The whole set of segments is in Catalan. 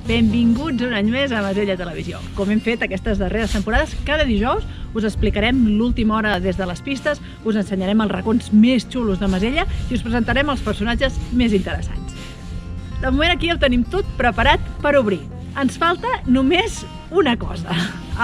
Benvinguts un any més a Masella Televisió. Com hem fet aquestes darreres temporades, cada dijous us explicarem l'última hora des de les pistes, us ensenyarem els racons més xulos de Masella i us presentarem els personatges més interessants. De moment aquí el tenim tot preparat per obrir. Ens falta només una cosa,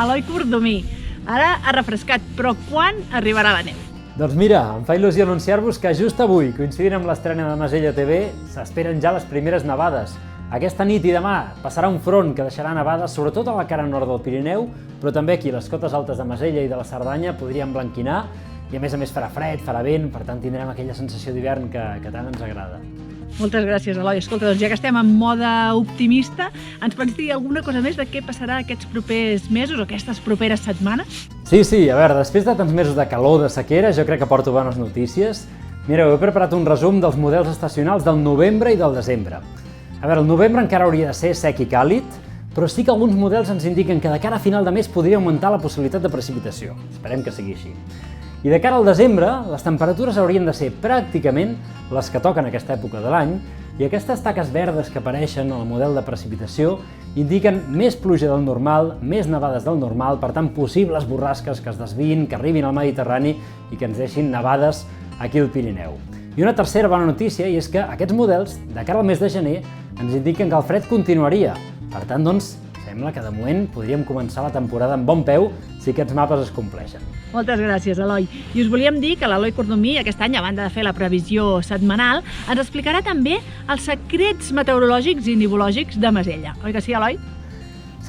Eloi Cordomí. Ara ha refrescat, però quan arribarà la neu? Doncs mira, em fa il·lusió anunciar-vos que just avui, coincidint amb l'estrena de Masella TV, s'esperen ja les primeres nevades. Aquesta nit i demà passarà un front que deixarà nevades sobretot a la cara nord del Pirineu, però també aquí a les cotes altes de Masella i de la Cerdanya podrien blanquinar i a més farà fred, farà vent, per tant tindrem aquella sensació d'hivern que tant ens agrada. Moltes gràcies, Eloi. Escolta, doncs ja que estem en mode optimista, ens pots dir alguna cosa més de què passarà aquests propers mesos o aquestes properes setmanes? Sí, a veure, després de tants mesos de calor, de sequera, jo crec que porto bones notícies. Mireu, he preparat un resum dels models estacionals del novembre i del desembre. A veure, el novembre encara hauria de ser sec i càlid, però sí que alguns models ens indiquen que de cara a final de mes podria augmentar la possibilitat de precipitació. Esperem que sigui així. I de cara al desembre, les temperatures haurien de ser pràcticament les que toquen aquesta època de l'any i aquestes taques verdes que apareixen al model de precipitació indiquen més pluja del normal, més nevades del normal, per tant possibles borrasques que es desviïn, que arribin al Mediterrani i que ens deixin nevades aquí al Pirineu. I una tercera bona notícia i és que aquests models, de cara al mes de gener, ens indiquen que el fred continuaria. Per tant, doncs, sembla que de moment podríem començar la temporada amb bon peu si aquests mapes es compleixen. Moltes gràcies, Eloi. I us volíem dir que l'Eloi Cordomí, aquest any, a banda de fer la previsió setmanal, ens explicarà també els secrets meteorològics i nivològics de Masella. Oi que sí, Eloi?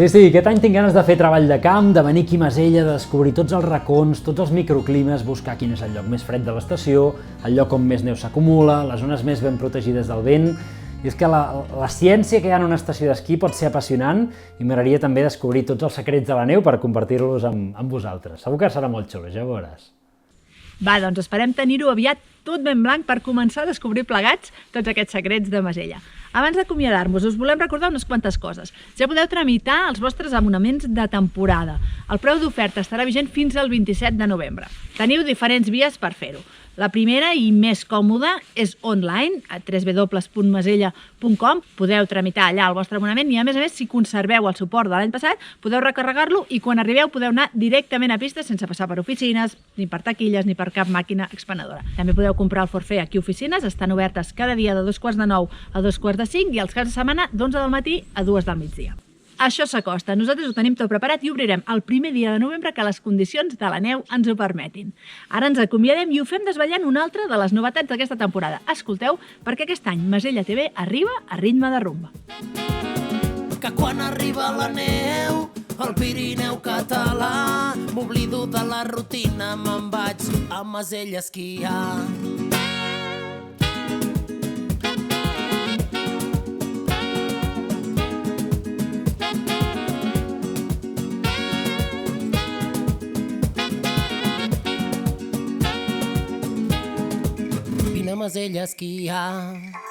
Sí, aquest any tinc ganes de fer treball de camp, de venir aquí a Masella, de descobrir tots els racons, tots els microclimes, buscar quin és el lloc més fred de l'estació, el lloc on més neu s'acumula, les zones més ben protegides del vent. I és que la ciència que hi ha en una estació d'esquí pot ser apassionant i m'agradaria també descobrir tots els secrets de la neu per compartir-los amb vosaltres. Segur que serà molt xulo, ja ho veuràs. Va, doncs esperem tenir-ho aviat tot ben blanc per començar a descobrir plegats tots aquests secrets de Masella. Abans d'acomiadar-nos, us volem recordar unes quantes coses. Ja podeu tramitar els vostres abonaments de temporada. El preu d'oferta estarà vigent fins al 27 de novembre. Teniu diferents vies per fer-ho. La primera i més còmoda és online, a www.masella.com. Podeu tramitar allà el vostre abonament i, a més, si conserveu el suport de l'any passat, podeu recarregar-lo i quan arribeu podeu anar directament a pistes sense passar per oficines, ni per taquilles, ni per cap màquina expenedora. També podeu comprar el forfait aquí a oficines, estan obertes cada dia de 2:45 a 2:45 i els caps de setmana d'11 del matí a 2 del migdia. Això s'acosta, nosaltres ho tenim tot preparat i obrirem el primer dia de novembre que les condicions de la neu ens ho permetin. Ara ens acomiadem i ho fem desvetllant una altra de les novetats d'aquesta temporada. Escolteu, perquè aquest any Masella TV arriba a ritme de rumba. Que quan arriba la neu al Pirineu català m'oblido de la rutina, me'n vaig a Masella a esquiar. Vine a Masella a esquiar.